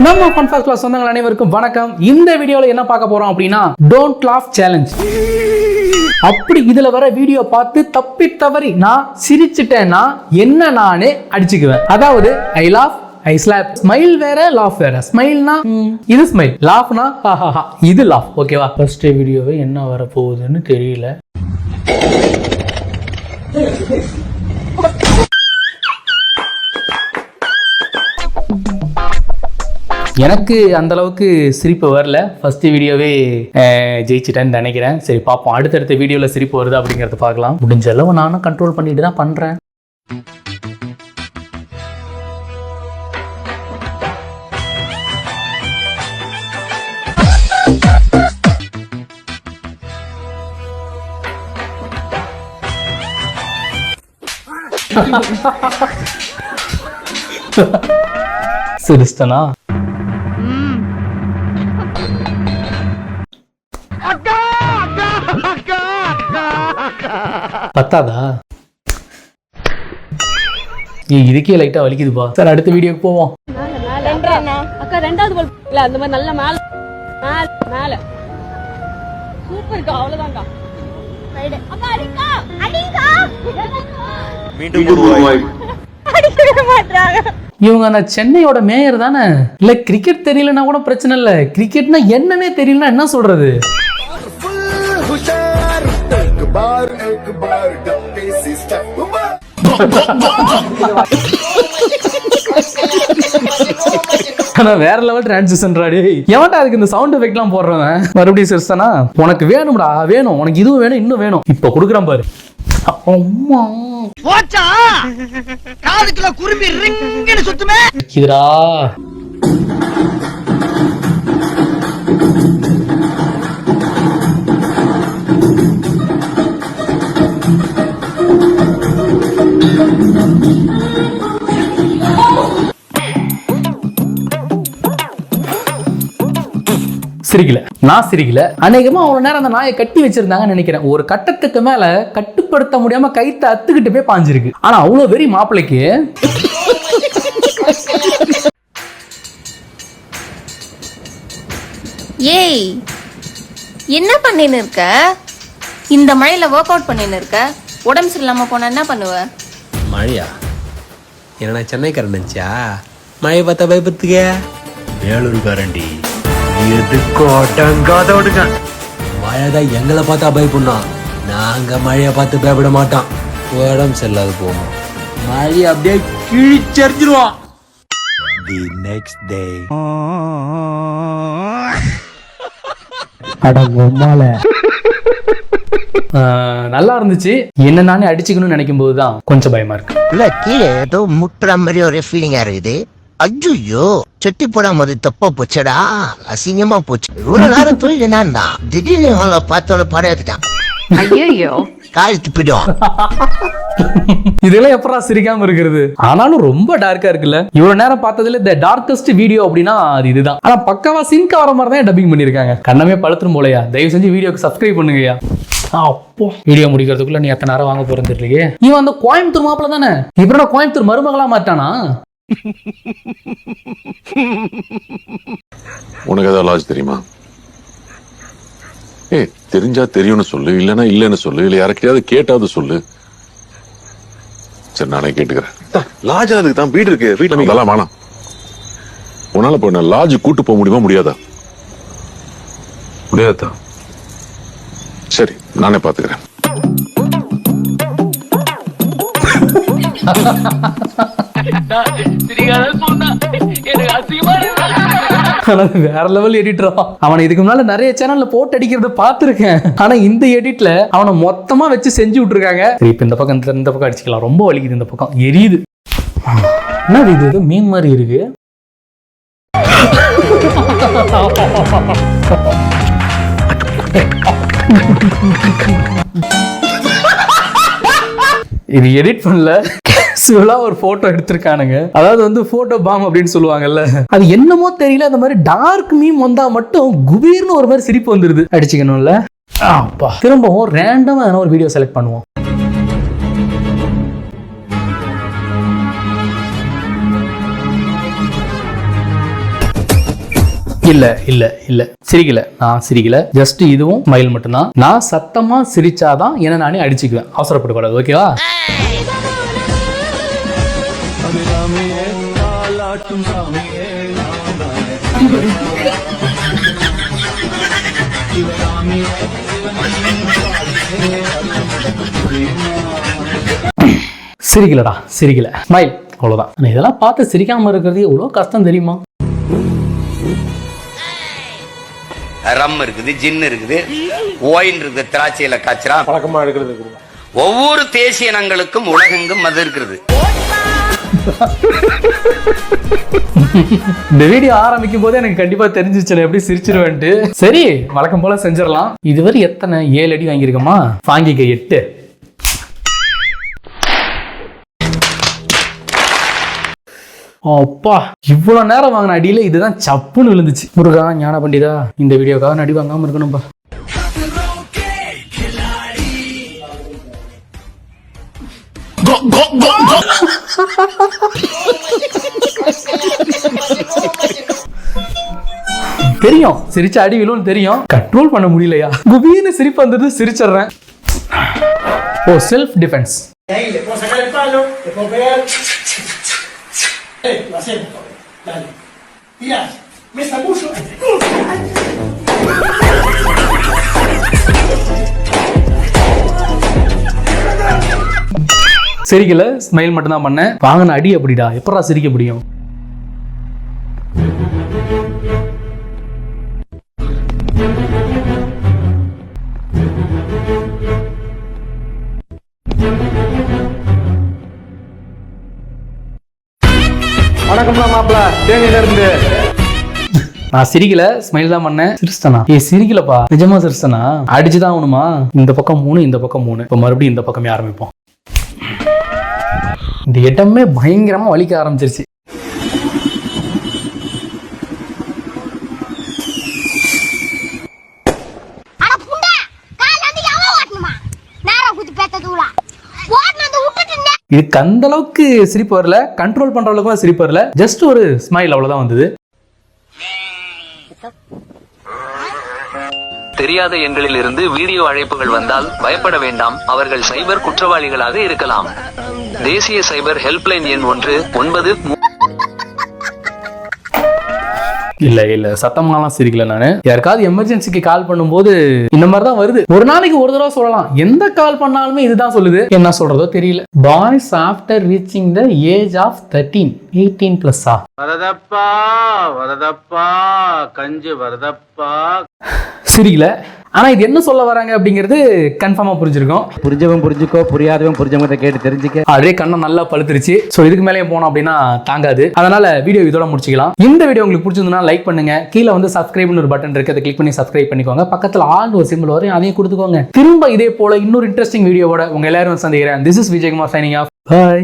நம்ம ஃபன்ஃபாஸ்ட் கிளாஸ் சொந்தங்கள் அனைவருக்கும் வணக்கம். இந்த வீடியோல என்ன பார்க்க போறோம் அப்படின்னா டோன்ட் லாஃப் சேலஞ்ச். அப்படி இதுல வர வீடியோ பார்த்து தப்பி தவறி நான் சிரிச்சிட்டேன்னா என்ன நானே அடிச்சுக்குவேன். அதாவது ஐ லாஃப், ஐ ஸ்லாப். ஸ்மைல் வேற, லாஃப் வேற. ஸ்மைல்னா இது ஸ்மைல், லாஃப்னா ஹாஹா இது லாஃப். ஓகேவா? ஃபர்ஸ்ட் வீடியோவே என்ன வர போகுதுன்னு தெரியல. எனக்கு அந்த அளவுக்கு சிரிப்பு வரல. ஃபர்ஸ்ட் வீடியோவே ஜெயிச்சிட்டேன்னு நினைக்கிறேன். சரி பார்ப்போம், அடுத்தடுத்த வீடியோவில் சிரிப்பு வருது அப்படிங்கிறத பார்க்கலாம். முடிஞ்ச அளவு நானும் கண்ட்ரோல் பண்ணிட்டு தான் பண்ணுறேன். சிரிஸ்டனா பத்தாதா? இதுக்கே லைட்டா வலிக்குதுப்பா. சார் அடுத்த வீடியோக்கு போவோம். இவங்க நான் சென்னையோட மேயர் தானே? இல்ல கிரிக்கெட் தெரியலன்னா கூட பிரச்சனை இல்ல, கிரிக்கெட்னா என்னன்னே தெரியலன்னா என்ன சொல்றது? வேற லெவல் டிரான்சிஷன் ராடி. எவன்டா அதுக்கு இந்த சவுண்ட் எஃபெக்ட்லாம் போடுறவன்? மறுபடியும் சிரிச்சானா உனக்கு வேணும்டா, வேணும் உனக்கு இதுவும் வேணும் இன்னும் வேணும். இப்ப குடுக்குறான் பாரு. குரும்பி ரிங்னு சுத்துமே இதுடா. சிரிக்கல, நான் சிரிக்கல. அநேகமா அவ்வளவு நேரம் அந்த நாயை கட்டி வச்சிருந்தாங்கன்னு நினைக்கிறேன். ஒரு கட்டத்துக்கு மேல கட்டுப்படுத்த முடியாம கைத்த அத்துக்கிட்டு போய் பாஞ்சிருக்கு. ஆனா அவ்வளவு வெறி மாப்பிளைக்கு. ஏய் என்ன பண்ணின்னு இருக்க? இந்த மழையில ஒர்க் அவுட் பண்ணின்னு இருக்க? உடம்பு சரியில்லாம போனா என்ன பண்ணுவ? மழையா? என்ன சென்னைக்காரன் நினைச்சா மழையை பார்த்தா பயப்பத்துக்க? வேலூர்காரண்டி எதுக்கோ அடங்காதவனுங்க. மழைதான் எங்களை பார்த்தா பயப்படணும், நாங்க மழையை பார்த்து பயப்பட மாட்டோம். உடம்பு சரியில்லாத போவோம், மழையை அப்படியே கிழிச்சரிச்சிருவோம். தி நெக்ஸ்ட் டே நல்லா இருந்துச்சு. என்ன நானே அடிச்சுக்கணும்னு நினைக்கும் போதுதான் கொஞ்சம் பயமா இருக்கு. இல்ல கீழே ஏதோ முட்டுற மாதிரி ஒரு ஃபீலிங்கா இருக்குது. ஐயோ செட்டி போடாம அது தப்பா போச்சடா, அசிங்கமா போச்சு. இவ்வளவு நேரம் தொழில் என்னன்னா திடீர்னு பார்த்தோட படம் எடுத்துட்டான். ஐயோ காய் துப்பிடும். இதெல்லாம் எப்படா சிரிக்காம இருக்கிறது? ஆனாலும் ரொம்ப டார்க்கா இருக்குல்ல. இவ்வளவு நேரம் பார்த்ததுல இந்த டார்க்கஸ்ட் வீடியோ அப்படின்னா அது இதுதான். ஆனா பக்காவா சிங்க் ஆகிற மாதிரி தான் டப்பிங் பண்ணிருக்காங்க. கண்ணமே பழுத்துரும் போலையா. தயவு செஞ்சு வீடியோக்கு சப்ஸ்கிரைப் பண்ணுங்கயா. அப்போ வீடியோ முடிக்கிறதுக்குள்ள நீ எத்தனை நேரம் வாங்க போறது தெரியலையே. இவன் அந்த கோயம்புத்தூர் மாப்பிள்ள தானே? இப்ப கோயம்புத்தூர் மருமகளா மாட்டானா? உனக்கு ஏதாவது லாஜ் தெரியுமா? தெரிஞ்சா தெரியும்னு சொல்லு, இல்லன்னா இல்லன்னு சொல்லு, இல்ல யாருக்கிட்டையாவது கேட்டாவது சொல்லு. சரி நானே கேட்டுக்கிறேன். லாஜ் அதுக்கு தான் வீடு இருக்கு, வீட்டுல நீ எல்லாம் வேணாம். உன்னால போய் நான் லாஜ் கூட்டு போக முடியுமா முடியாதா? முடியாதா? சரி நானே பாத்துக்கிறேன். வேற லெவல் எடிட்டரா. அவனை இதுக்கு முன்னால நிறைய சேனல்ல போட்டு அடிக்கிறத பாத்துருக்கேன். ஆனா இந்த எடிட்ல அவனை மொத்தமா வச்சு செஞ்சு விட்டுருக்காங்க. இப்ப இந்த பக்கம் இந்த பக்கம் அடிச்சுக்கலாம். ரொம்ப வலிக்குது, இந்த பக்கம் எரியுது. என்ன இது மீன் மாதிரி இருக்கு. இது எடிட் பண்ணல, கேஷுவலா ஒரு போட்டோ எடுத்திருக்கானுங்க. அதாவது வந்து போட்டோ பாம் அப்படின்னு சொல்லுவாங்கல்ல, அது என்னமோ தெரியல. அந்த மாதிரி டார்க் மீம் வந்தா மட்டும் குபீர்னு ஒரு மாதிரி சிரிப்பு வந்துருது. அடிச்சுக்கணும்ல. அப்பா திரும்பவும் ரேண்டமா ஒரு வீடியோ செலக்ட் பண்ணுவோம். இல்ல இல்ல இல்ல சிரிக்கல, நான் சிரிக்கல. ஜஸ்ட் இதுவும் ஸ்மைல் மட்டும்தான். நான் சத்தமா சிரிச்சாதான் என்ன நானே அடிச்சுக்குவேன். அவசரப்படக்கூடாது, ஓகேவா? சிரிக்கலடா, சிரிக்கல, ஸ்மைல், அவ்வளவுதான். இதெல்லாம் பார்த்து சிரிக்காம இருக்கிறது எவ்வளவு கஷ்டம் தெரியுமா? ரம் இருக்குது, ஜின் இருக்குது, ஓயின் இருக்குது, திராட்சையில காய்ச்சறா பழக்கமா எடுக்கிறது. ஒவ்வொரு தேசிய இனங்களுக்கும் உலகெங்கும் அது இருக்கிறது. இந்த வீடியோ ஆரம்பிக்கும் போது எனக்கு கண்டிப்பா தெரிஞ்சிச்சு எப்படி சிரிச்சிருவேன்ட்டு. சரி, வழக்கம் போல செஞ்சிடலாம். இதுவரை எத்தனை 7 அடி வாங்கியிருக்கோமா? வாங்கிக்க 8. அப்பா, இவ்வளவு நேரம் வாங்கின அடியில இதுதான் சப்புன்னு விழுந்துச்சு. முருகா ஞான பண்டிதா, இந்த வீடியோக்காக அடி வாங்காம இருக்கணும்பா. தெரியும் சிரிச்ச அடி விழும் தெரியும், கண்ட்ரோல் பண்ண முடியலையா? குபீர்னு சிரிப்பு வந்தது, சிரிச்சிடுறேன். ஓ, செல்ஃப் டிஃபென்ஸ். சிரிக்கல, ஸ்மைல் மட்டும் தான் பண்ணேன். வாங்கின அடி அப்படிடா, எப்படா சிரிக்க முடியும்? வணக்கம்டா மாப்பிள்ள, தேனியில இருந்து. நான் சிரிக்கல, ஸ்மைல் தான் பண்ணேன். சிரிச்சனா? சிரிக்கலப்பா, நிஜமா சிரிச்சனா? அடிச்சுதான் ஆகணுமா? இந்த பக்கம் 3, இந்த பக்கம் 3. இப்ப மறுபடியும் இந்த பக்கமே ஆரம்பிப்போம். இந்த இடமே பயங்கரமா வலிக்க ஆரம்பிச்சிருச்சு. இதுக்கு அந்த அளவுக்கு சிரிப்பு வரல, கண்ட்ரோல் பண்ற அளவுக்கு சிரிப்பு வரல. ஜஸ்ட் ஒரு ஸ்மைல், அவ்வளவுதான் வந்தது. தெரியாத எண்களில் இருந்து வீடியோ அழைப்புகள் வந்தால் பயப்பட வேண்டாம், அவர்கள் சைபர் குற்றவாளிகளாக இருக்கலாம். தேசிய சைபர் ஹெல்ப்லைன் எண் 19. இல்ல சத்தமாலாம் சிரிக்கல. நானு யாருக்காவது எமர்ஜென்சிக்கு கால் பண்ணும்போது இந்த மாதிரி தான் வருது. ஒரு நாளைக்கு ஒரு தடவை சொல்லலாம். எந்த கால் பண்ணாலுமே இதுதான் சொல்லுது. என்ன சொல்றதோ தெரியல. Boys after reaching the age of 13, 18+. வரதப்பா வரதப்பா கஞ்சு வரதப்பா. சிரிக்கல. ஆனா இது என்ன சொல்ல வராங்க அப்படிங்கிறது கன்ஃபார்மா புரிஞ்சிருக்கும். புரிஞ்சவன் புரிஞ்சுக்கோ, புரியாதவன் புரிஞ்சவங்க கேட்டு தெரிஞ்சுக்க. அப்படியே கண்ணம் நல்லா பழுத்துருச்சு. சோ இதுக்கு மேலே போனோம் அப்படின்னா தாங்காது. அதனால வீடியோ இதோட முடிச்சுக்கலாம். இந்த வீடியோ உங்களுக்கு பிடிச்சிருந்தா லைக் பண்ணுங்க. கீழே வந்து சப்ஸ்கிரைப்னு ஒரு பட்டன் இருக்கு, அதை கிளிக் பண்ணி சப்ஸ்கிரைப் பண்ணிக்கோங்க. பக்கத்துல ஆல் ஒரு சிம்பிள் வரும், அதையும் கொடுத்துக்கோங்க. திரும்ப இதே போல இன்னொரு இன்ட்ரெஸ்டிங் வீடியோவோட உங்க எல்லாரும் சந்திக்கிறேன். This is Vijayakumar signing off. By.